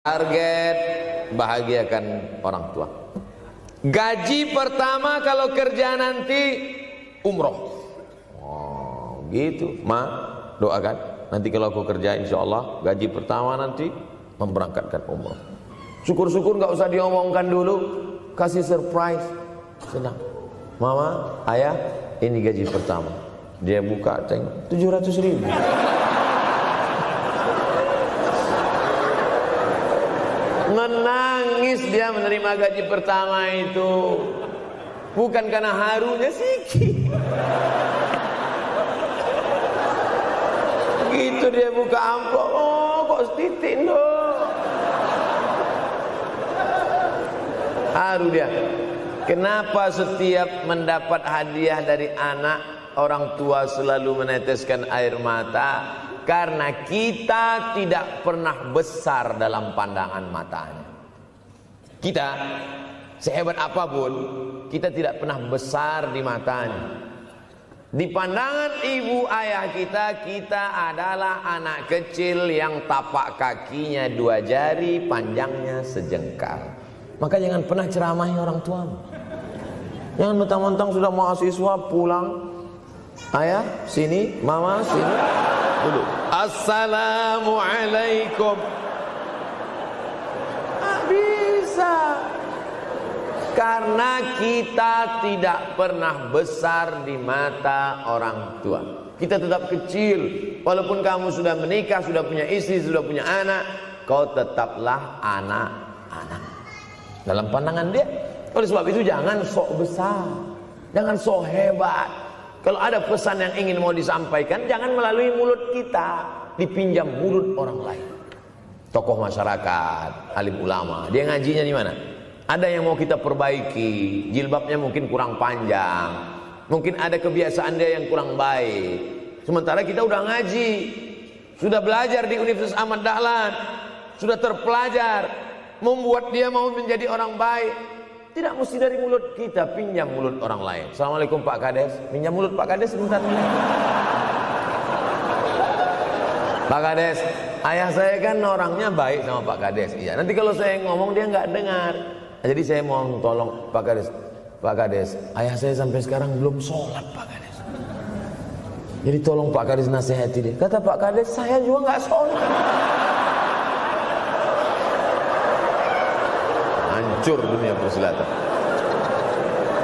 Target bahagiakan orang tua. Gaji pertama kalau kerja nanti umroh. Oh, gitu. Ma, doakan. Nanti kalau aku kerja insya Allah gaji pertama nanti memberangkatkan umroh. Syukur-syukur nggak usah diomongkan dulu, kasih surprise. Senang. Mama, ayah, ini gaji pertama. Dia buka tengok 700.000. Menangis dia menerima gaji pertama itu. Bukan karena harunya sikit. Gitu dia buka amplop. Oh, kok setitik dong. Haru dia. Kenapa setiap mendapat hadiah dari anak, orang tua selalu meneteskan air mata? Karena kita tidak pernah besar dalam pandangan matanya. Kita sehebat apapun, kita tidak pernah besar di matanya. Di pandangan ibu ayah kita, kita adalah anak kecil yang tapak kakinya 2 jari, panjangnya sejengkal. Maka jangan pernah ceramahi orang tuamu. Jangan mentang-mentang sudah mahasiswa pulang, ayah sini, mama sini, dulu assalamualaikum. Bisa. Karena kita tidak pernah besar di mata orang tua. Kita tetap kecil. Walaupun kamu sudah menikah, sudah punya istri, sudah punya anak, kau tetaplah anak-anak dalam pandangan dia. Oleh sebab itu jangan sok besar, jangan sok hebat. Kalau ada pesan yang ingin mau disampaikan, jangan melalui mulut kita, dipinjam mulut orang lain. Tokoh masyarakat, alim ulama, dia ngajinya di mana? Ada yang mau kita perbaiki, jilbabnya mungkin kurang panjang, mungkin ada kebiasaan dia yang kurang baik. Sementara kita udah ngaji, sudah belajar di Universitas Ahmad Dahlan, sudah terpelajar, membuat dia mau menjadi orang baik. Tidak mesti dari mulut kita, pinjam mulut orang lain. Assalamualaikum Pak Kades, pinjam mulut Pak Kades sebentar. Pak Kades, ayah saya kan orangnya baik sama Pak Kades. Iya, nanti kalau saya ngomong dia nggak dengar. Jadi saya mau tolong Pak Kades. Pak Kades, ayah saya sampai sekarang belum sholat Pak Kades. Jadi tolong Pak Kades nasihati dia. Kata Pak Kades, saya juga nggak sholat. Hancur dunia persilatan.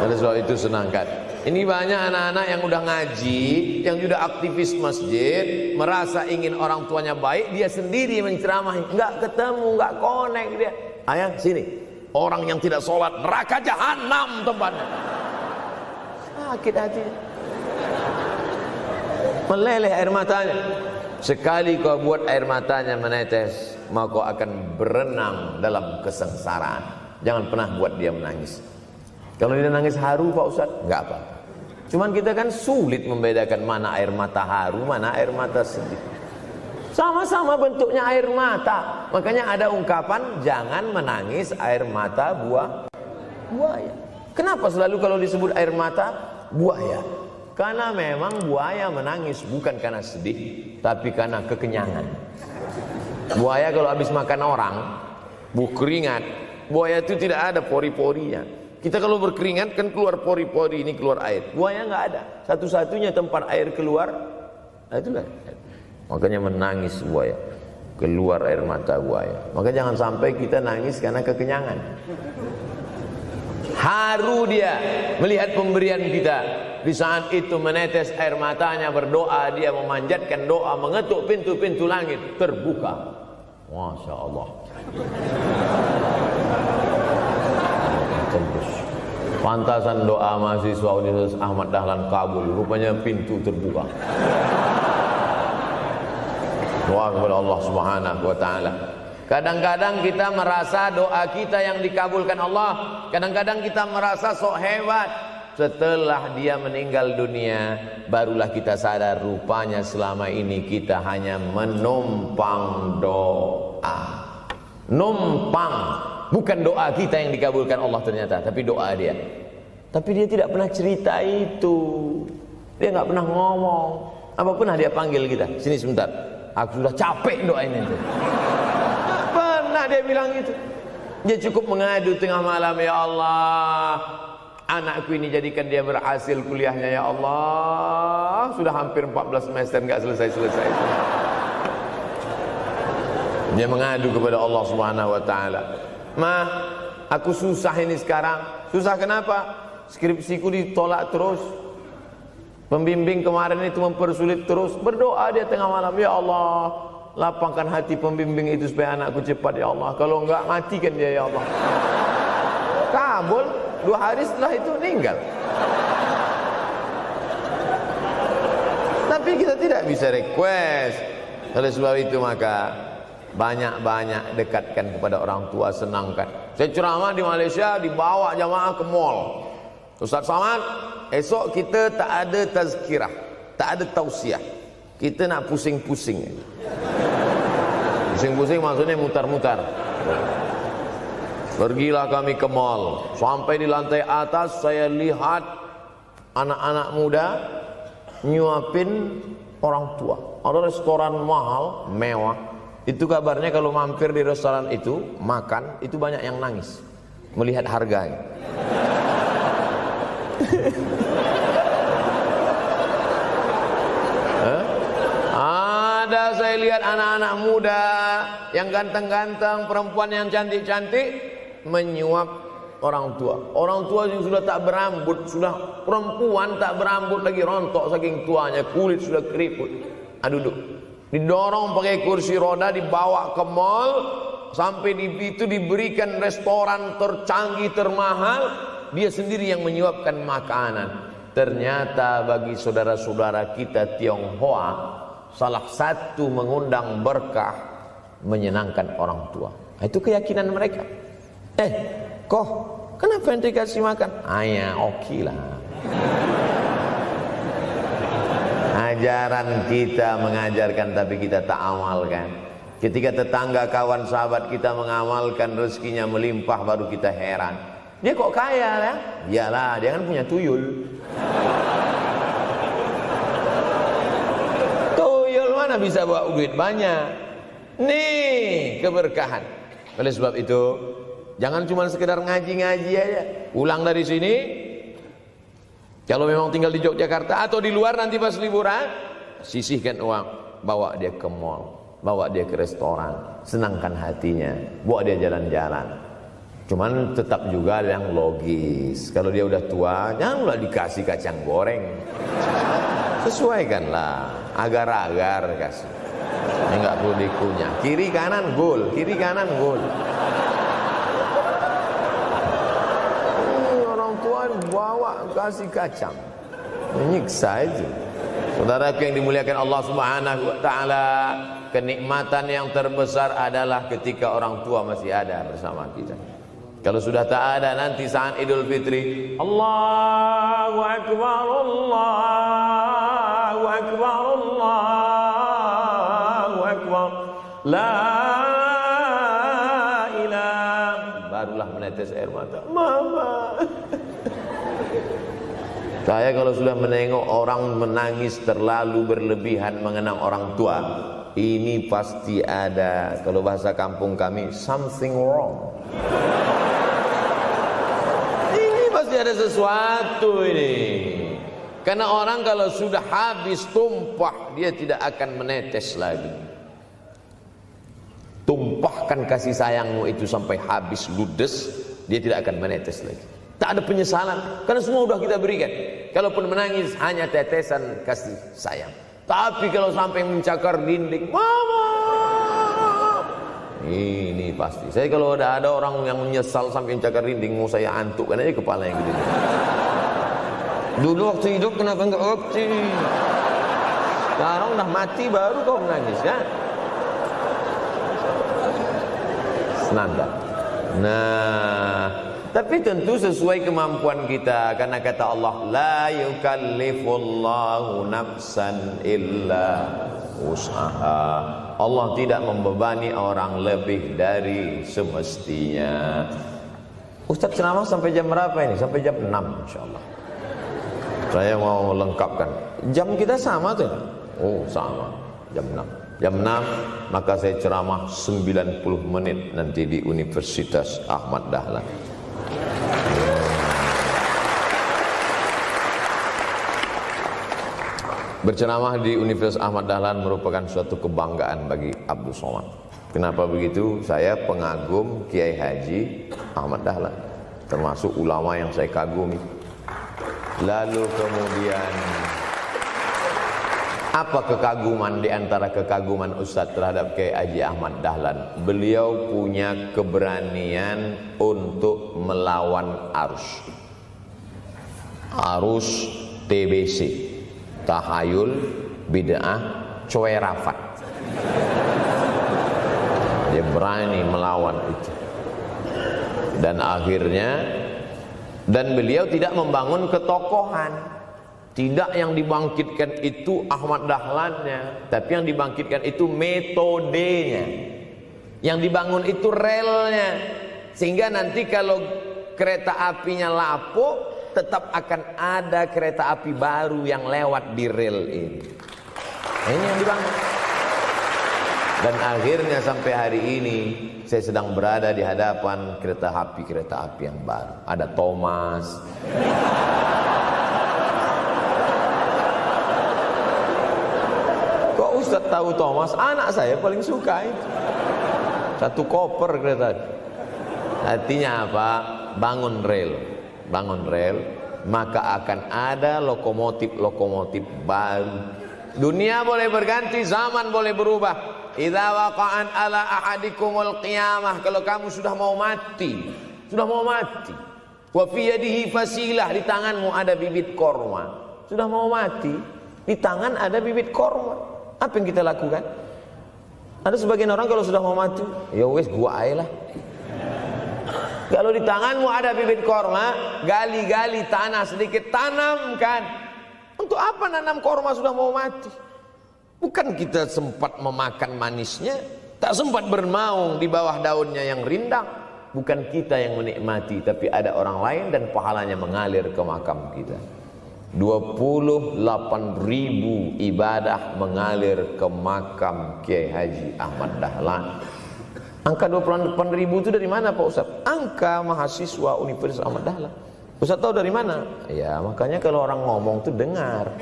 Oleh sebab itu senangkan. Ini banyak anak-anak yang udah ngaji, yang sudah aktivis masjid, merasa ingin orang tuanya baik, dia sendiri menceramahi, nggak ketemu, nggak connect dia. Ayah sini, orang yang tidak sholat neraka jahanam tempatnya. Sakit hati, meleleh air matanya. Sekali kau buat air matanya menetes, maka kau akan berenang dalam kesengsaraan. Jangan pernah buat dia menangis. Kalau dia nangis haru Pak Ustaz, nggak apa-apa. Cuman kita kan sulit membedakan mana air mata haru, mana air mata sedih. Sama-sama bentuknya air mata. Makanya ada ungkapan jangan menangis air mata buaya. Kenapa selalu kalau disebut air mata buaya? Karena memang buaya menangis bukan karena sedih, tapi karena kekenyangan. Buaya kalau habis makan orang, keringat, buaya itu tidak ada pori-porinya. Kita kalau berkeringat kan keluar pori-pori, ini keluar air. Buaya nggak ada. Satu-satunya tempat air keluar, nah itulah. Makanya menangis buaya, keluar air mata buaya. Maka jangan sampai kita nangis karena kekenyangan. Haru dia melihat pemberian kita. Di saat itu menetes air matanya, berdoa, dia memanjatkan doa, mengetuk pintu-pintu langit, terbuka. Masya Allah. Tembus. Pantasan doa mahasiswa Universitas Ahmad Dahlan kabul, rupanya pintu terbuka. Doa kepada Allah Subhanahu wa taala. Kadang-kadang kita merasa doa kita yang dikabulkan Allah, kadang-kadang kita merasa sok hebat. Setelah dia meninggal dunia, barulah kita sadar rupanya selama ini kita hanya menumpang doa. Numpang, bukan doa kita yang dikabulkan Allah ternyata, tapi doa dia. Tapi dia tidak pernah cerita itu. Dia nggak pernah ngomong. Apa pernah dia panggil kita? Sini sebentar. Aku sudah capek doain itu. Pernah pernah dia bilang gitu. Dia cukup mengadu tengah malam, ya Allah, anakku ini jadikan dia berhasil kuliahnya, ya Allah. Sudah hampir 14 semester nggak selesai-selesai. Dia mengadu kepada Allah Subhanahu wa taala. Ma, aku susah ini sekarang. Susah kenapa? Skripsiku ditolak terus. Pembimbing kemarin itu mempersulit terus. Berdoa dia tengah malam, ya Allah, lapangkan hati pembimbing itu supaya anakku cepat, ya Allah. Kalau enggak, matikan dia, ya Allah. Kabul, 2 hari setelah itu meninggal. Tapi kita tidak bisa request. Oleh sebab itu maka banyak-banyak dekatkan kepada orang tua, senangkan. Saya ceramah di Malaysia, dibawa jamaah ke mall. Ustaz Samad, esok kita tak ada tazkirah, tak ada tausiah. Kita nak pusing-pusing. Pusing-pusing maksudnya mutar-mutar. Pergilah kami ke mall. Sampai di lantai atas saya lihat anak-anak muda nyuapin orang tua. Ada restoran mahal, mewah. Itu kabarnya kalau mampir di restoran itu, makan, itu banyak yang nangis melihat harganya. Ada saya lihat anak-anak muda yang ganteng-ganteng, perempuan yang cantik-cantik menyuap orang tua. Orang tua yang sudah tak berambut, sudah perempuan tak berambut lagi, rontok saking tuanya, kulit sudah keriput. Duduk, didorong pakai kursi roda, dibawa ke mall, sampai di itu diberikan restoran tercanggih, termahal. Dia sendiri yang menyuapkan makanan. Ternyata bagi saudara-saudara kita Tionghoa, salah satu mengundang berkah menyenangkan orang tua. Itu keyakinan mereka. Kok kenapa ente kasih makan? Ya oke lah. Ajaran kita mengajarkan tapi kita tak amalkan. Ketika tetangga, kawan, sahabat kita mengamalkan, rezekinya melimpah, baru kita heran. Dia kok kaya ya? Iyalah, dia kan punya tuyul. Tuyul mana bisa bawa duit banyak? Nih keberkahan. Oleh sebab itu, jangan cuma sekedar ngaji-ngaji aja. Pulang dari sini, kalau memang tinggal di Yogyakarta atau di luar nanti pas liburan, sisihkan uang, bawa dia ke mall, bawa dia ke restoran, senangkan hatinya, bawa dia jalan-jalan. Cuman tetap juga yang logis. Kalau dia udah tua, janganlah dikasih kacang goreng. Sesuaikanlah, agar-agar kasih. Enggak perlu dikunyah. Kiri kanan gol, kiri kanan gol. Orang tua bawa kasih kacang, menyiksa aja. Saudara yang dimuliakan Allah Subhanahu wa taala, kenikmatan yang terbesar adalah ketika orang tua masih ada bersama kita. Kalau sudah tak ada, nanti saat Idul Fitri, Allahu Akbar, Allahu Akbar, Allahu Akbar, la ilaha, barulah menetes air mata. Mama. Saya kalau sudah menengok orang menangis terlalu berlebihan mengenang orang tua, ini pasti ada, kalau bahasa kampung kami, something wrong. Pasti ada sesuatu ini. Karena orang kalau sudah habis tumpah, dia tidak akan menetes lagi. Tumpahkan kasih sayangmu itu sampai habis ludes, dia tidak akan menetes lagi. Tak ada penyesalan, karena semua sudah kita berikan. Kalaupun menangis hanya tetesan kasih sayang. Tapi kalau sampai mencakar dinding, mama, ini pasti. Saya kalau ada orang yang menyesal sampai mencakar dinding, mau saya antukkan aja kepala yang gede. Dulu waktu hidup kenapa enggak waktu? Sekarang udah mati baru kau menangis ya? Senanda. Nah, tapi tentu sesuai kemampuan kita, karena kata Allah, la yukallifullahu nafsan illa usaha. Allah tidak membebani orang lebih dari semestinya. Ustaz ceramah sampai jam berapa ini? Sampai jam 6 insyaallah. Saya mau lengkapkan. Jam kita sama tuh. Oh, sama. Jam 6. Jam 6 maka saya ceramah 90 menit nanti di Universitas Ahmad Dahlan. Berceramah di Universitas Ahmad Dahlan merupakan suatu kebanggaan bagi Abdul Somad. Kenapa begitu? Saya pengagum Kiai Haji Ahmad Dahlan, termasuk ulama yang saya kagumi. Lalu kemudian apa kekaguman di antara kekaguman Ustadz terhadap Kiai Haji Ahmad Dahlan? Beliau punya keberanian untuk melawan arus TBC, tahayul, bid'ah, coerafat. Dia berani melawan itu. Dan akhirnya, dan beliau tidak membangun ketokohan. Tidak yang dibangkitkan itu Ahmad Dahlannya, tapi yang dibangkitkan itu metodenya. Yang dibangun itu relnya. Sehingga nanti kalau kereta apinya lapuk, tetap akan ada kereta api baru yang lewat di rel ini. Ini yang dibangun. Dan akhirnya sampai hari ini saya sedang berada di hadapan kereta api yang baru. Ada Thomas. Kok Ustadz tahu Thomas? Anak saya paling suka itu. Satu koper kereta. Artinya apa? Bangun rel, maka akan ada lokomotif baru. Dunia boleh berganti, zaman boleh berubah. Idza waqa'an ala ahadikumul qiyamah, kalau kamu sudah mau mati. Wa fi yadihi fasilah, di tanganmu ada bibit korma. Sudah mau mati, di tangan ada bibit korma. Apa yang kita lakukan? Ada sebagian orang kalau sudah mau mati, ya wes gua ae lah. Kalau di tanganmu ada bibit korma, gali-gali tanah sedikit, tanamkan. Untuk apa nanam korma sudah mau mati? Bukan kita sempat memakan manisnya, tak sempat bermaung di bawah daunnya yang rindang. Bukan kita yang menikmati, tapi ada orang lain dan pahalanya mengalir ke makam kita. 28.000 ibadah mengalir ke makam Kiai Haji Ahmad Dahlan. Angka 28.000 itu dari mana Pak Ustaz? Angka mahasiswa Universitas Ahmad Dahlan. Ustaz tahu dari mana? Ya makanya kalau orang ngomong tuh dengar.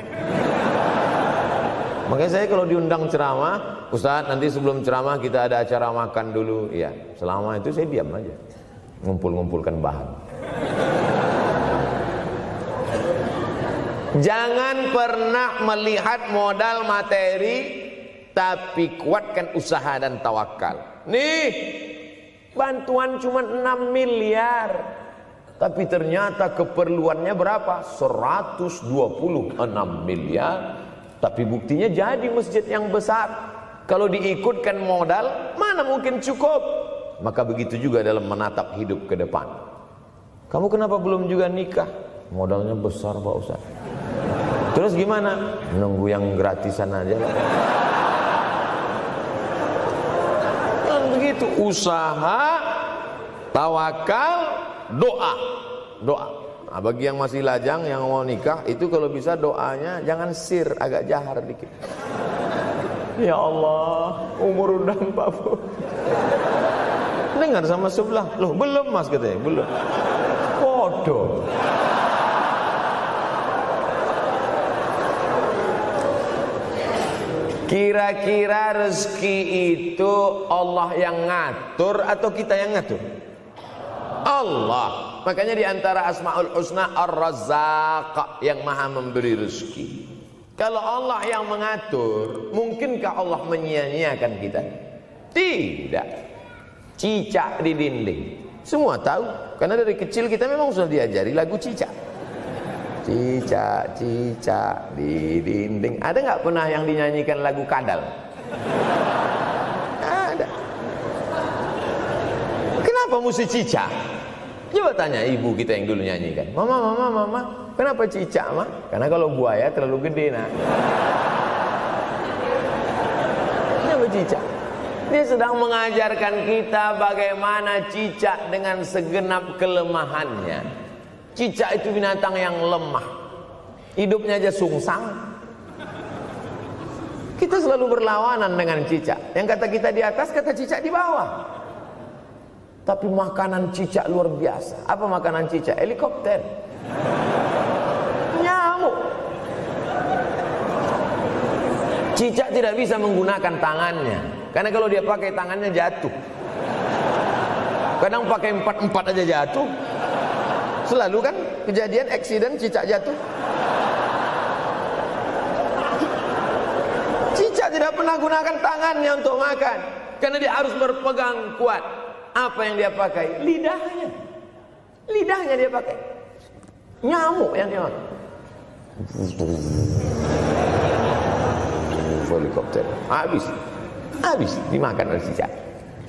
Makanya saya kalau diundang ceramah, Ustaz nanti sebelum ceramah kita ada acara makan dulu. Ya selama itu saya diam aja, ngumpulkan bahan. Jangan pernah melihat modal materi, tapi kuatkan usaha dan tawakal. Nih, bantuan cuma 6 miliar. Tapi ternyata keperluannya berapa? 126 miliar. Tapi buktinya jadi masjid yang besar. Kalau diikutkan modal, mana mungkin cukup? Maka begitu juga dalam menatap hidup ke depan. Kamu kenapa belum juga nikah? Modalnya besar Pak Ustaz. Terus gimana? Nunggu yang gratisan aja lah. Dan begitu, usaha, tawakal, doa. Nah, bagi yang masih lajang, yang mau nikah, itu kalau bisa doanya jangan sir, agak jahar dikit. Ya Allah, umur udah 40. Dengar sama sebelah, loh belum mas katanya, belum. Bodoh. Kira-kira rezeki itu Allah yang ngatur atau kita yang ngatur? Allah. Makanya di antara Asmaul Husna Ar-Razzaq, yang maha memberi rezeki. Kalau Allah yang mengatur, mungkinkah Allah menyia-nyiakan kita? Tidak. Cicak di dinding, semua tahu, karena dari kecil kita memang sudah diajari lagu cicak. Cicak, cicak di dinding. Ada nggak pernah yang dinyanyikan lagu kadal? Ada. Kenapa mesti cicak? Coba tanya ibu kita yang dulu nyanyikan. Mama, kenapa cicak, Ma? Karena kalau buaya terlalu gede, nak. Kenapa cicak? Dia sedang mengajarkan kita bagaimana cicak dengan segenap kelemahannya. Cicak itu binatang yang lemah. Hidupnya aja sungsang. Kita selalu berlawanan dengan cicak. Yang kata kita di atas, kata cicak di bawah. Tapi makanan cicak luar biasa. Apa makanan cicak? Helikopter, nyamuk. Cicak tidak bisa menggunakan tangannya, karena kalau dia pakai tangannya jatuh. Kadang pakai 4 aja jatuh. Selalu kan kejadian accident cicak jatuh. Cicak tidak pernah gunakan tangannya untuk makan, karena dia harus berpegang kuat. Apa yang dia pakai? Lidahnya. Lidahnya dia pakai. Nyamuk yang dia makan. Helikopter. Habis dimakan oleh cicak.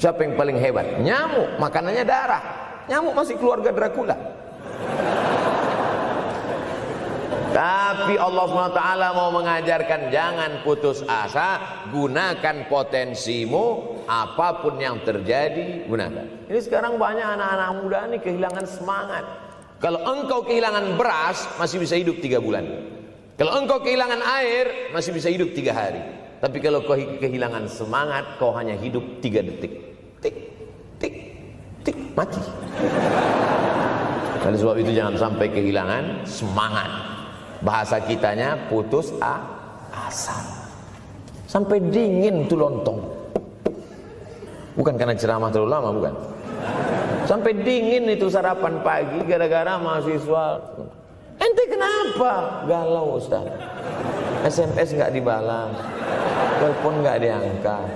Siapa yang paling hebat? Nyamuk, makanannya darah. Nyamuk masih keluarga Dracula. Tapi Allah SWT mau mengajarkan jangan putus asa, gunakan potensimu, apapun yang terjadi gunakan. Ini sekarang banyak anak-anak muda nih kehilangan semangat. Kalau engkau kehilangan beras masih bisa hidup 3 bulan. Kalau engkau kehilangan air masih bisa hidup 3 hari. Tapi kalau kau kehilangan semangat, kau hanya hidup 3 detik. Tik, tik, tik, mati. Oleh sebab itu jangan sampai kehilangan semangat. Bahasa kitanya putus asa. Sampai dingin tuh lontong. Bukan karena ceramah terlalu lama, bukan. Sampai dingin itu sarapan pagi gara-gara mahasiswa. Ente kenapa? Galau Ustaz. SMS nggak dibalas, telepon nggak diangkat.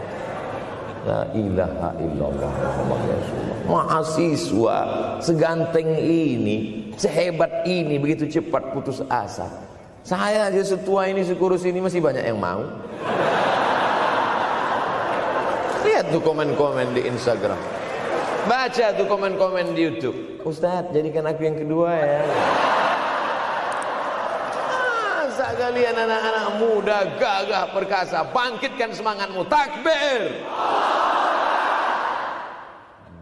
La ilaha illallah Muhammad Rasulullah. Mahasiswa seganteng ini, sehebat ini, begitu cepat putus asa. Saya aja setua ini, sekurus ini masih banyak yang mau. Lihat tuh komen-komen di Instagram, baca tuh komen-komen di YouTube. Ustaz, jadikan aku yang kedua ya. Masa kalian anak-anak muda gagah perkasa, bangkitkan semangatmu, takbir.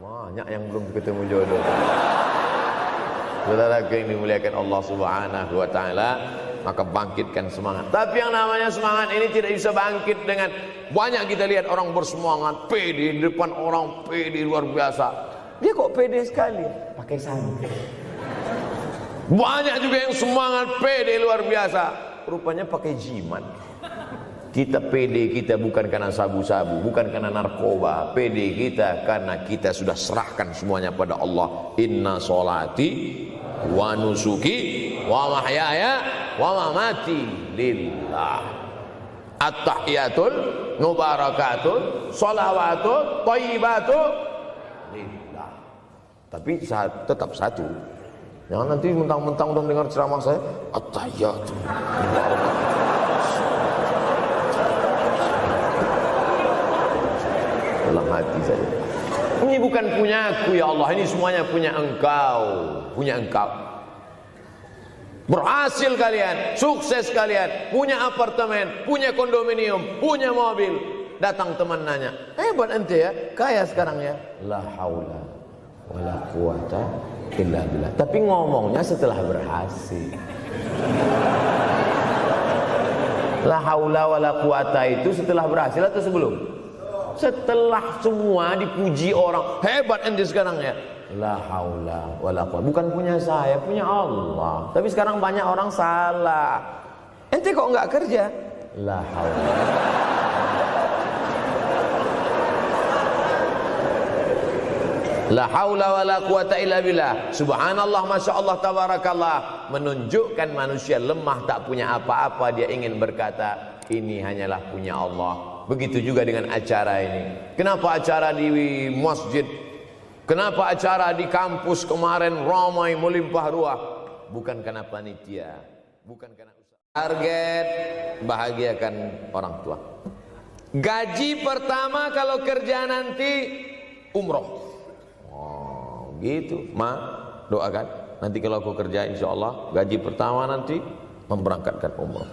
Banyak yang belum ketemu jodoh. Saudara yang dimuliakan Allah Subhanahu wa taala, maka bangkitkan semangat. Tapi yang namanya semangat ini tidak bisa bangkit dengan banyak kita lihat orang bersemangat, pede di depan orang, pede luar biasa. Dia kok pede sekali? Pakai sandal. Banyak juga yang semangat, pede luar biasa, rupanya pakai jimat. Kita pede kita bukan karena sabu-sabu, bukan karena narkoba. Pede kita karena kita sudah serahkan semuanya pada Allah. Inna sholati wa nusuki wa mahyaya wa mamati lillah. At-tahiyatul mubarakatun sholawatun thayyibatun lillah. Tapi tetap satu. Jangan nanti mentang-mentang udah dengar ceramah saya at-tahiyatul mubarakatun. Dalam hati saja. Ini bukan punya aku ya Allah, ini semuanya punya Engkau, punya Engkau. Berhasil kalian, sukses kalian, punya apartemen, punya kondominium, punya mobil. Datang teman nanya, hebat ente ya, kaya sekarang ya. La haula wala quwata illa billah. Tapi ngomongnya setelah berhasil. La haula wala quwata itu setelah berhasil atau sebelum? Setelah semua dipuji orang, hebat ente sekarang ya. La haula wala quwwata, bukan punya saya, punya Allah. Tapi sekarang banyak orang salah. Ente kok enggak kerja? La haula. La haula wala quwwata illa billah. Subhanallah, masya Allah, tabarakallah. Menunjukkan manusia lemah, tak punya apa-apa. Dia ingin berkata, ini hanyalah punya Allah. Begitu juga dengan acara ini. Kenapa acara di masjid? Kenapa acara di kampus kemarin ramai melimpah ruah? Bukan karena panitia, bukan karena usaha. Target bahagiakan orang tua. Gaji pertama kalau kerja nanti umroh. Oh, gitu. Ma, doakan. Nanti kalau aku kerja insya Allah gaji pertama nanti memberangkatkan umroh.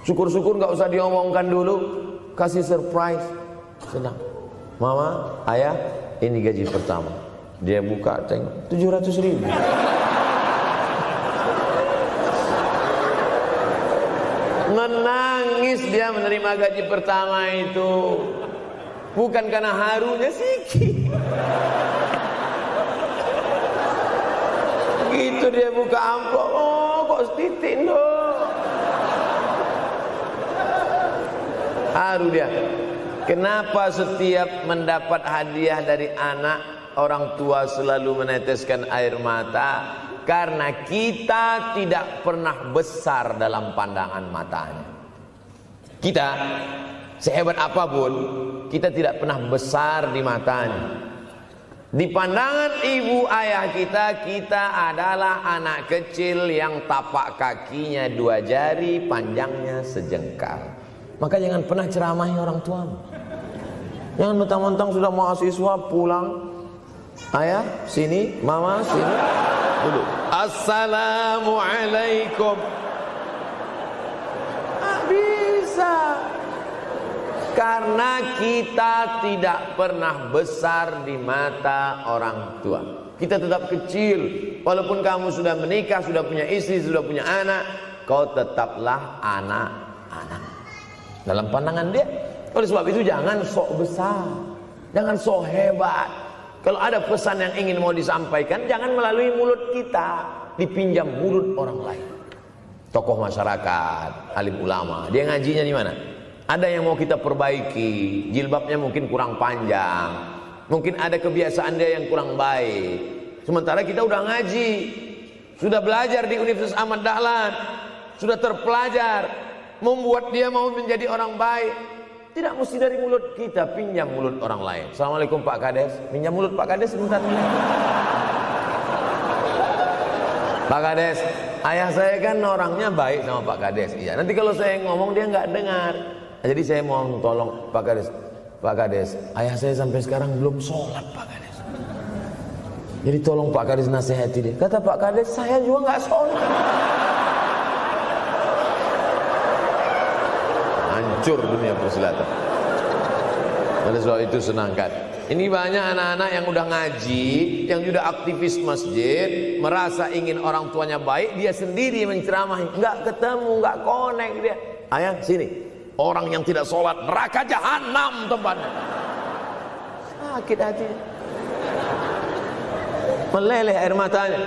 Syukur-syukur nggak usah diomongkan dulu. Kasih surprise, senang. Mama, ayah, ini gaji pertama. Dia buka, tengok 700.000. Menangis dia menerima gaji pertama itu. Bukan karena harunya sikit. Gitu dia buka amplop, oh kok setitik dong. Haru dia. Kenapa setiap mendapat hadiah dari anak, orang tua selalu meneteskan air mata? Karena kita tidak pernah besar dalam pandangan matanya. Kita sehebat apapun, kita tidak pernah besar di matanya. Di pandangan ibu ayah kita, kita adalah anak kecil yang tapak kakinya 2 jari, panjangnya sejengkal. Maka jangan pernah ceramahi orang tuamu. Jangan mentang-mentang sudah mahasiswa pulang, ayah sini, mama sini, dulu. Assalamualaikum. Bisa. Karena kita tidak pernah besar di mata orang tua. Kita tetap kecil. Walaupun kamu sudah menikah, sudah punya istri, sudah punya anak, kau tetaplah anak-anak dalam pandangan dia. Oleh sebab itu jangan sok besar, jangan sok hebat. Kalau ada pesan yang ingin mau disampaikan, jangan melalui mulut kita, dipinjam mulut orang lain. Tokoh masyarakat, alim ulama, dia ngajinya di mana? Ada yang mau kita perbaiki, jilbabnya mungkin kurang panjang, mungkin ada kebiasaan dia yang kurang baik. Sementara kita udah ngaji, sudah belajar di Universitas Ahmad Dahlan, sudah terpelajar, membuat dia mau menjadi orang baik. Tidak mesti dari mulut kita, pinjam mulut orang lain. Assalamualaikum Pak Kades, pinjam mulut Pak Kades sebentar. Pak Kades, ayah saya kan orangnya baik sama Pak Kades. Iya, nanti kalau saya ngomong dia nggak dengar. Jadi saya mohon tolong Pak Kades. Pak Kades, ayah saya sampai sekarang belum sholat Pak Kades. Jadi tolong Pak Kades nasihati dia. Kata Pak Kades, saya juga nggak sholat. Hancur dunia persilatan. Oleh sebab itu senangkan. Ini banyak anak-anak yang udah ngaji, yang sudah aktivis masjid, merasa ingin orang tuanya baik, dia sendiri menceramahi, nggak ketemu, nggak connect dia. Ayah sini. Orang yang tidak sholat neraka jahanam tempatnya. Sakit hati. Meleleh air matanya.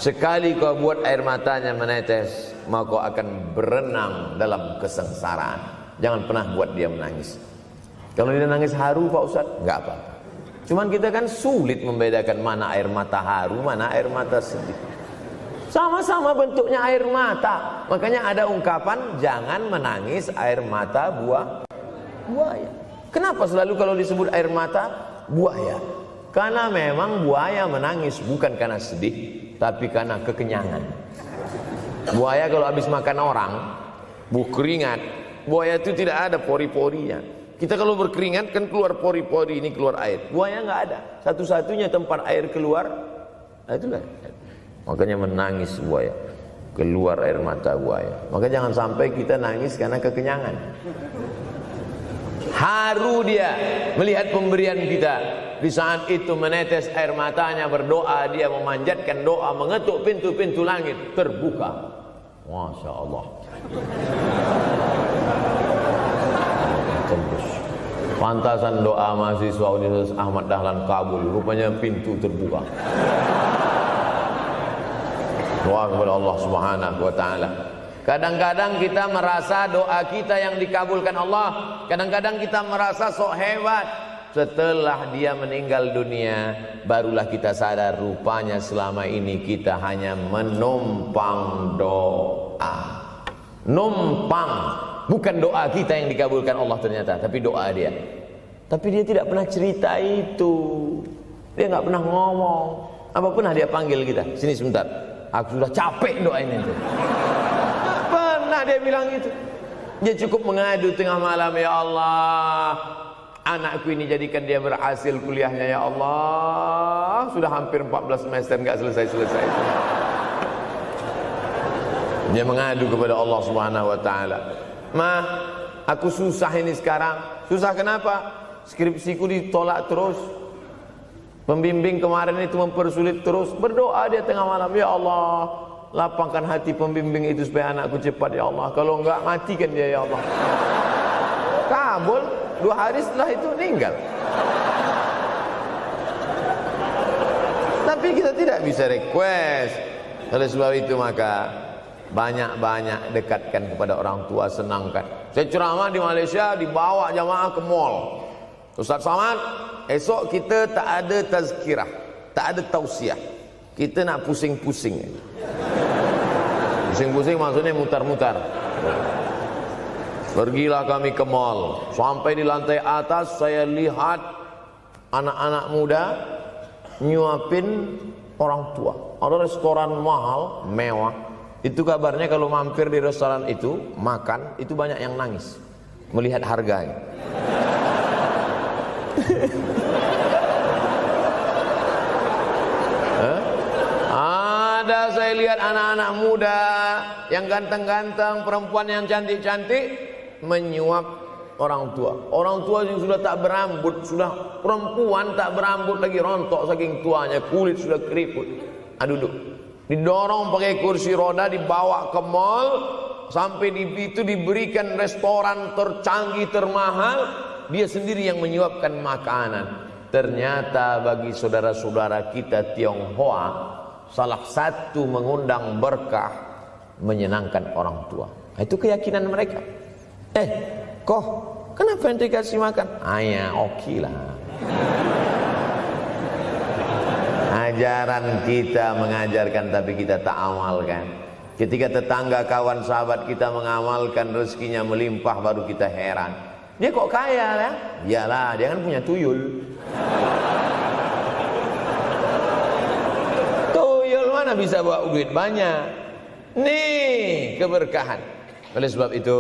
Sekali kau buat air matanya menetes, maka kau akan berenang dalam kesengsaraan. Jangan pernah buat dia menangis. Kalau dia nangis haru Pak Ustadz, nggak apa-apa. Cuman kita kan sulit membedakan mana air mata haru, mana air mata sedih. Sama-sama bentuknya air mata. Makanya ada ungkapan jangan menangis air mata buaya. Kenapa selalu kalau disebut air mata buaya? Karena memang buaya menangis bukan karena sedih, tapi karena kekenyangan. Buaya kalau habis makan orang, keringat, buaya itu tidak ada pori-porinya. Kita kalau berkeringat kan keluar pori-pori, ini keluar air. Buaya nggak ada. Satu-satunya tempat air keluar, nah itulah. Makanya menangis buaya, keluar air mata buaya. Maka jangan sampai kita nangis karena kekenyangan. Haru dia melihat pemberian kita. Di saat itu menetes air matanya, berdoa, dia memanjatkan doa, mengetuk pintu-pintu langit, terbuka. Masya Allah. Tembus. Pantasan doa mahasiswa Universitas Ahmad Dahlan kabul. Rupanya pintu terbuka. Doa kepada Allah Subhanahu wa taala. Kadang-kadang kita merasa doa kita yang dikabulkan Allah, kadang-kadang kita merasa sok hebat. Setelah dia meninggal dunia, barulah kita sadar rupanya selama ini kita hanya menumpang doa. Numpang, bukan doa kita yang dikabulkan Allah ternyata, tapi doa dia. Tapi dia tidak pernah cerita itu. Dia nggak pernah ngomong. Apa pernah dia panggil kita? Sini sebentar. Aku sudah capek doain itu. Pernah dia bilang itu. Dia cukup mengadu tengah malam, ya Allah, anakku ini jadikan dia berhasil kuliahnya ya Allah. Sudah hampir 14 semester nggak selesai-selesai. Dia mengadu kepada Allah Subhanahu wa taala. Ma, aku susah ini sekarang. Susah kenapa? Skripsiku ditolak terus. Pembimbing kemarin itu mempersulit terus. Berdoa dia tengah malam, ya Allah, lapangkan hati pembimbing itu supaya anakku cepat ya Allah. Kalau enggak, matikan dia ya Allah. Kabul, 2 hari setelah itu meninggal. Tapi kita tidak bisa request. Oleh sebab itu maka banyak-banyak dekatkan kepada orang tua, senangkan. Saya ceramah di Malaysia, dibawa jamaah ke mall. Ustaz Samad, esok kita tak ada tazkirah, tak ada tausiah. Kita nak pusing-pusing. Pusing-pusing maksudnya mutar-mutar. Pergilah kami ke mall. Sampai di lantai atas saya lihat anak-anak muda nyuapin orang tua. Ada restoran mahal, mewah. Itu kabarnya kalau mampir di restoran itu, makan, itu banyak yang nangis melihat harganya. Ada saya lihat anak-anak muda yang ganteng-ganteng, perempuan yang cantik-cantik menyuap orang tua. Orang tua yang sudah tak berambut, sudah perempuan tak berambut lagi, rontok saking tuanya, kulit sudah keriput. Duduk, didorong pakai kursi roda, dibawa ke mall, sampai di situ diberikan restoran tercanggih, termahal, dia sendiri yang menyuapkan makanan. Ternyata bagi saudara-saudara kita Tionghoa, salah satu mengundang berkah menyenangkan orang tua. Itu keyakinan mereka. Kok kenapa ente kasih makan? Ya oke lah. Ajaran kita mengajarkan tapi kita tak amalkan. Ketika tetangga, kawan, sahabat kita mengamalkan, rezekinya melimpah, baru kita heran. Dia kok kaya ya? Iyalah, dia kan punya tuyul. Tuyul mana bisa bawa duit banyak? Nih keberkahan. Oleh sebab itu,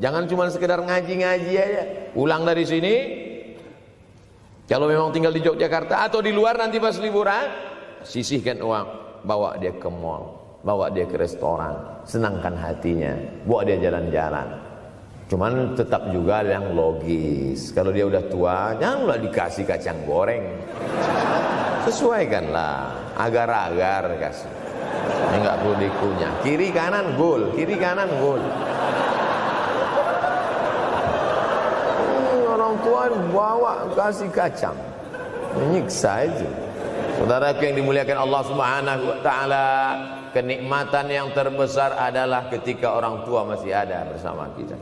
jangan cuma sekedar ngaji-ngaji aja. Pulang dari sini, kalau memang tinggal di Yogyakarta atau di luar nanti pas liburan, sisihkan uang, bawa dia ke mall, bawa dia ke restoran, senangkan hatinya, bawa dia jalan-jalan. Cuman tetap juga yang logis. Kalau dia udah tua, janganlah dikasih kacang goreng. Sesuaikanlah, agar-agar kasih. Enggak perlu dikunyah. Kiri kanan gol, kiri kanan gol. Orang tua bawa kasih kacang, menyiksa itu. Saudara yang dimuliakan Allah Subhanahu wa taala, kenikmatan yang terbesar adalah ketika orang tua masih ada bersama kita.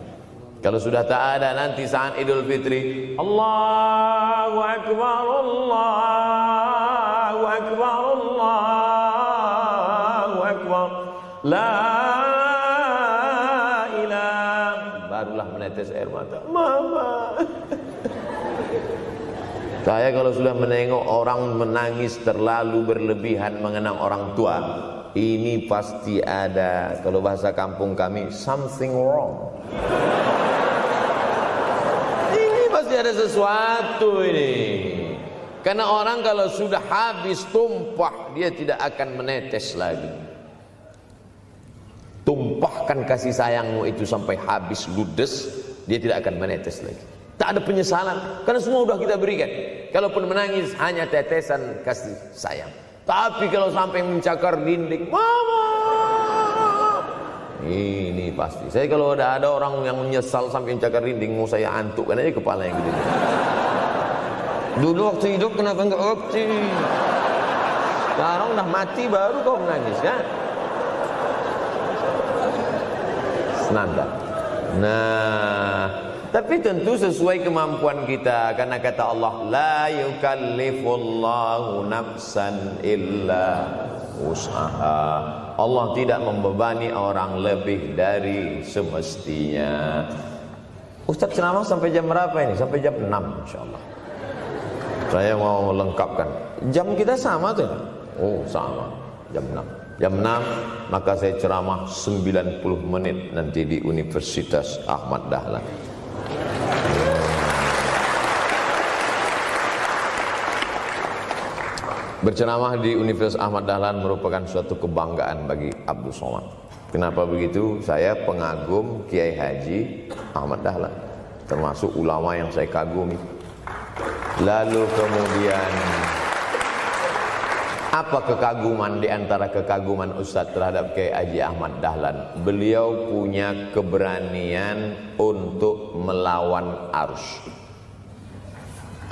Kalau sudah tak ada, nanti saat Idul Fitri, Allahu Akbar, Allahu Akbar, Allahu Akbar, la ilaha, barulah menetes air mata. Mama. Saya kalau sudah menengok orang menangis terlalu berlebihan mengenang orang tua, ini pasti ada, kalau bahasa kampung kami, something wrong. Ini pasti ada sesuatu ini. Karena orang kalau sudah habis tumpah, dia tidak akan menetes lagi. Tumpahkan kasih sayangmu itu sampai habis ludes, dia tidak akan menetes lagi. Tak ada penyesalan, karena semua sudah kita berikan. Kalaupun menangis hanya tetesan kasih sayang. Tapi kalau sampai mencakar dinding, mama, ini pasti. Saya kalau ada orang yang menyesal sampai mencakar dinding, mau saya antukkan aja kepala yang gede. Dulu waktu hidup kenapa enggak waktu? Sekarang udah mati baru kau menangis kan? Senanda. Nah, tapi tentu sesuai kemampuan kita, karena kata Allah, la yukallifullahu nafsan illa usaha. Allah tidak membebani orang lebih dari semestinya. Ustaz ceramah sampai jam berapa ini? Sampai jam 6 insyaallah. Saya mau lengkapkan. Jam kita sama tuh. Oh, sama. Jam 6. Jam 6 maka saya ceramah 90 menit nanti di Universitas Ahmad Dahlan. Berceramah di Universitas Ahmad Dahlan merupakan suatu kebanggaan bagi Abdul Somad. Kenapa begitu? Saya pengagum Kiai Haji Ahmad Dahlan, termasuk ulama yang saya kagumi. Lalu kemudian Apa kekaguman di antara kekaguman Ustaz terhadap Kiai Haji Ahmad Dahlan? Beliau punya keberanian untuk melawan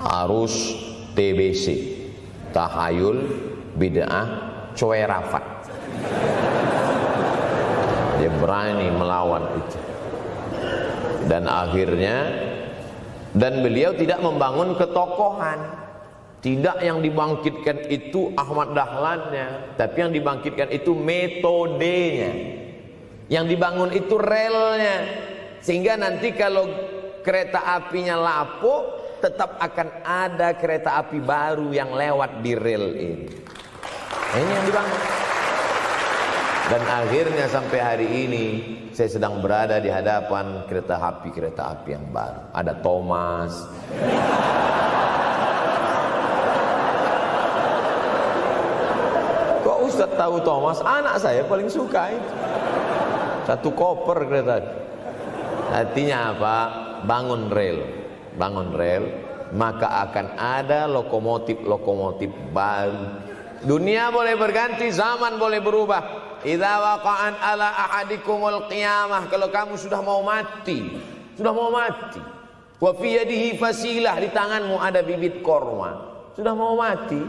arus TBC, tahayul, bid'ah, coerafat. Dia berani melawan itu. Dan akhirnya, dan beliau tidak membangun ketokohan. Tidak yang dibangkitkan itu Ahmad Dahlannya, tapi yang dibangkitkan itu metodenya. Yang dibangun itu relnya. Sehingga nanti kalau kereta apinya lapuk, tetap akan ada kereta api baru yang lewat di rel ini. Ini yang dibangun. Dan akhirnya sampai hari ini saya sedang berada di hadapan kereta api yang baru. Ada Thomas. Kok Ustaz tahu Thomas? Anak saya paling suka itu. Satu koper kereta. Artinya apa? Bangun rel, maka akan ada lokomotif baru. Dunia boleh berganti, zaman boleh berubah. Idza waqa'an ala ahadikumul qiyamah, kalau kamu sudah mau mati. Wa fi yadihi fasilah, di tanganmu ada bibit korma. Sudah mau mati,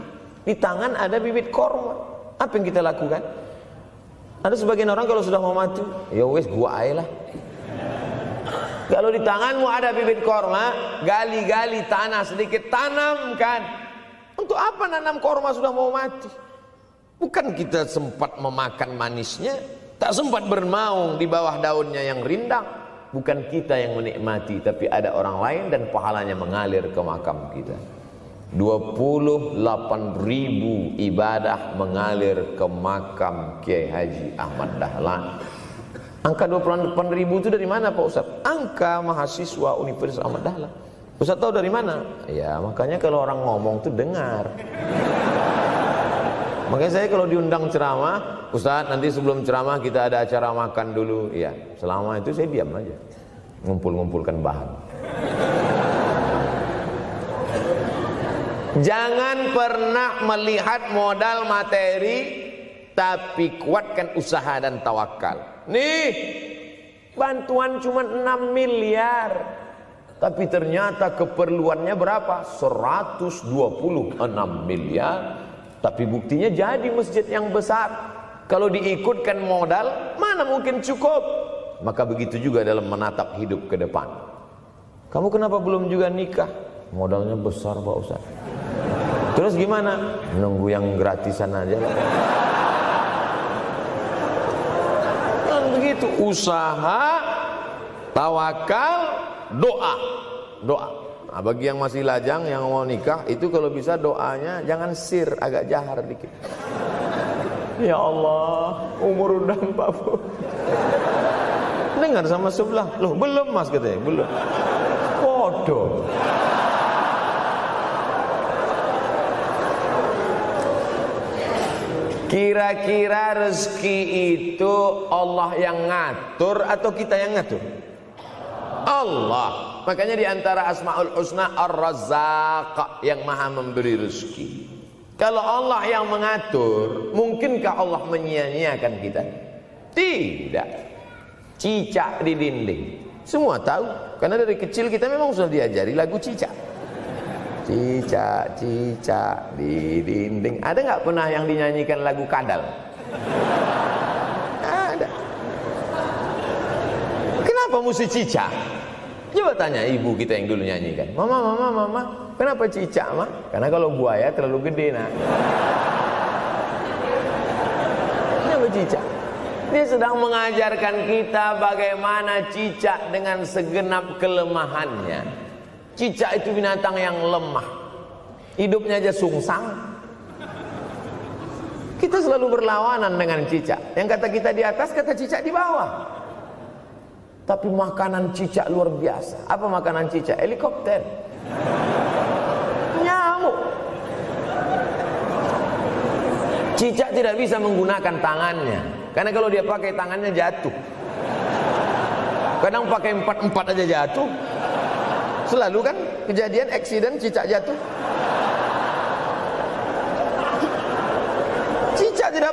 di tangan ada bibit korma. Apa yang kita lakukan? Ada sebagian orang kalau sudah mau mati, ya wes gua aja lah. Kalau di tanganmu ada bibit korma, gali-gali tanah sedikit, tanamkan. Untuk apa nanam korma sudah mau mati? Bukan kita sempat memakan manisnya, tak sempat bermaung di bawah daunnya yang rindang. Bukan kita yang menikmati, tapi ada orang lain dan pahalanya mengalir ke makam kita. 28.000 ibadah mengalir ke makam Kiai Haji Ahmad Dahlan. Angka 28.000 itu dari mana Pak Ustaz? Angka mahasiswa Universitas Ahmad Dahlan. Ustaz tahu dari mana? Ya makanya kalau orang ngomong tuh dengar. Makanya saya kalau diundang ceramah, Ustaz nanti sebelum ceramah kita ada acara makan dulu. Ya selama itu saya diam aja, ngumpul-ngumpulkan bahan. Jangan pernah melihat modal materi, tapi kuatkan usaha dan tawakal. Nih, bantuan cuma 6 miliar, tapi ternyata keperluannya berapa? 126 miliar. Tapi buktinya jadi masjid yang besar. Kalau diikutkan modal, mana mungkin cukup? Maka begitu juga dalam menatap hidup ke depan. Kamu kenapa belum juga nikah? Modalnya besar Pak Ustaz. Terus gimana? Nunggu yang gratisan aja lah. Dan begitu, usaha, tawakal, doa. Nah, bagi yang masih lajang, yang mau nikah, itu kalau bisa doanya jangan sir, agak jahar dikit. Ya Allah, umur udah 40. Dengar sama sebelah, loh belum mas katanya, belum. Bodoh. Kira-kira rezeki itu Allah yang ngatur atau kita yang ngatur? Allah. Makanya di antara Asmaul Husna Ar-Razzaq, yang maha memberi rezeki. Kalau Allah yang mengatur, mungkinkah Allah menyia-nyiakan kita? Tidak. Cicak di dinding, semua tahu. Karena dari kecil kita memang sudah diajari lagu cicak. Cicak, cicak di dinding. Ada nggak pernah yang dinyanyikan lagu kadal? Ada. Kenapa mesti cicak? Coba tanya ibu kita yang dulu nyanyikan. Mama, kenapa cicak, Ma? Karena kalau buaya terlalu gede, nak. Kenapa cicak? Dia sedang mengajarkan kita bagaimana cicak dengan segenap kelemahannya. Cicak itu binatang yang lemah, hidupnya aja sungsang. Kita selalu berlawanan dengan cicak. Yang kata kita di atas, kata cicak di bawah. Tapi makanan cicak luar biasa. Apa makanan cicak? Helikopter, nyamuk. Cicak tidak bisa menggunakan tangannya, karena kalau dia pakai tangannya jatuh. Kadang pakai 4 aja jatuh. Selalu kan kejadian accident cicak jatuh.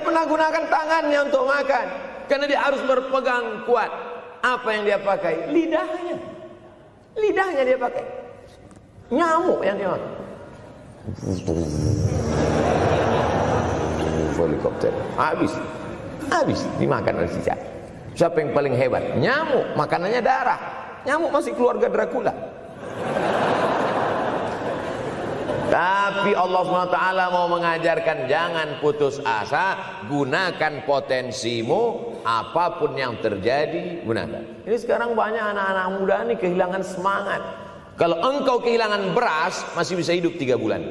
pernah gunakan tangannya untuk makan, karena dia harus berpegang kuat. Apa yang dia pakai? Lidahnya. Lidahnya dia pakai. Nyamuk yang dia makan. Helikopter. Habis dimakan oleh cicak. Siapa yang paling hebat? Nyamuk, makanannya darah. Nyamuk masih keluarga Dracula. Tapi Allah SWT mau mengajarkan jangan putus asa, gunakan potensimu, apapun yang terjadi gunakan. Ini sekarang banyak anak-anak muda nih kehilangan semangat. Kalau engkau kehilangan beras masih bisa hidup 3 bulan.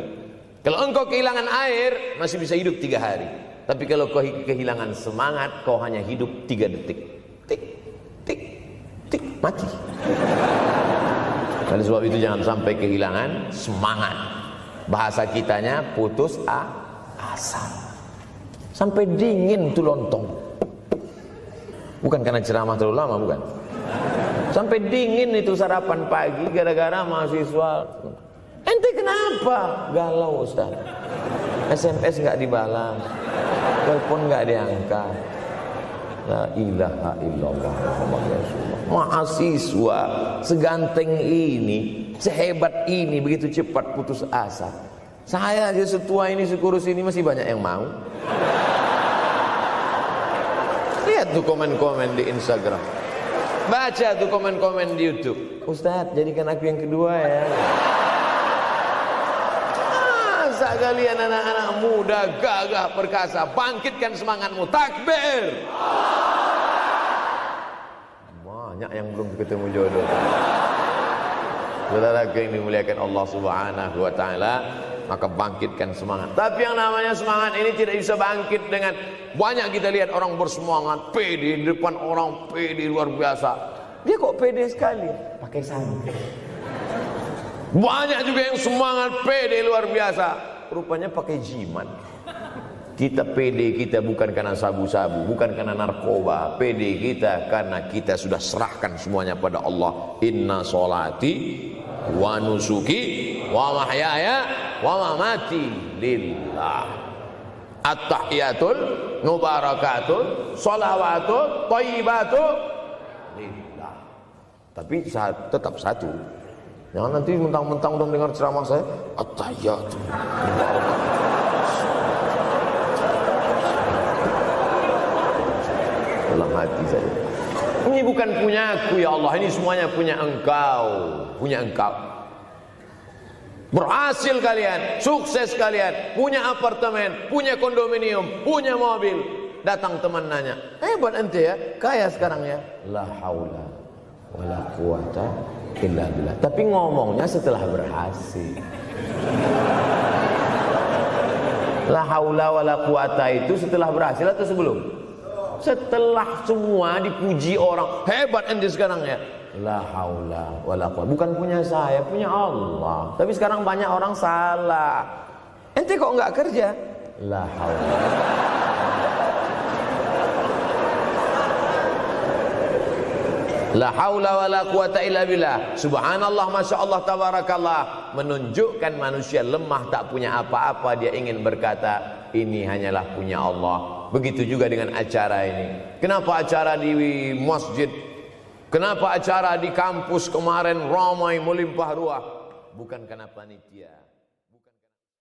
Kalau engkau kehilangan air masih bisa hidup 3 hari. Tapi kalau kau kehilangan semangat, kau hanya hidup 3 detik. Tik, tik, tik, mati. Oleh sebab itu jangan sampai kehilangan semangat. Bahasa kitanya putus asa. Sampai dingin tuh lontong. Bukan karena ceramah terlalu lama, bukan. Sampai dingin itu sarapan pagi gara-gara mahasiswa. Ente kenapa? Galau Ustaz. SMS nggak dibalas, telepon nggak diangkat. La ilaha illallah Muhammad Rasulullah. Mahasiswa seganteng ini, sehebat ini, begitu cepat putus asa. Saya aja setua ini, sekurus ini masih banyak yang mau. Lihat tuh komen-komen di Instagram, baca tuh komen-komen di YouTube. Ustaz, jadikan aku yang kedua ya. Masa kalian anak-anak muda gagah perkasa, bangkitkan semangatmu, takbir. Banyak yang belum ketemu jodoh. Saudara yang dimuliakan Allah Subhanahu wa taala, maka bangkitkan semangat. Tapi yang namanya semangat ini tidak bisa bangkit dengan banyak. Kita lihat orang bersemangat, pede di depan orang, pede luar biasa. Dia kok pede sekali? Pakai sandal. Banyak juga yang semangat, pede luar biasa, rupanya pakai jimat. Kita pede kita bukan karena sabu-sabu, bukan karena narkoba. Pede kita karena kita sudah serahkan semuanya pada Allah. Inna sholati wa nusuki wa mahyaya wa mamati lillah. At-tahiyatul mubarakatul sholawatut thayyibatut lillah. Tapi tetap satu. Jangan nanti mentang-mentang udah dengar ceramah saya, at-tahiyatul dalam hati saja. Ini bukan punyaku ya Allah, ini semuanya punya Engkau, punya Engkau. Berhasil kalian, sukses kalian, punya apartemen, punya kondominium, punya mobil. Datang teman nanya, hebat ente ya, kaya sekarang ya. La haula wala quwata illa billah. Tapi ngomongnya setelah berhasil. La haula wala quwata itu setelah berhasil atau sebelum? Setelah semua dipuji orang, hebat ente sekarang ya. La haula wala quwata, bukan punya saya, punya Allah. Tapi sekarang banyak orang salah. Ente kok enggak kerja? La haula. La haula wala quwata illa billah. Subhanallah, masya Allah, tabarakallah. Menunjukkan manusia lemah, tak punya apa-apa. Dia ingin berkata, ini hanyalah punya Allah. Begitu juga dengan acara ini. Kenapa acara di masjid? Kenapa acara di kampus kemarin ramai melimpah ruah? Bukan karena panitia.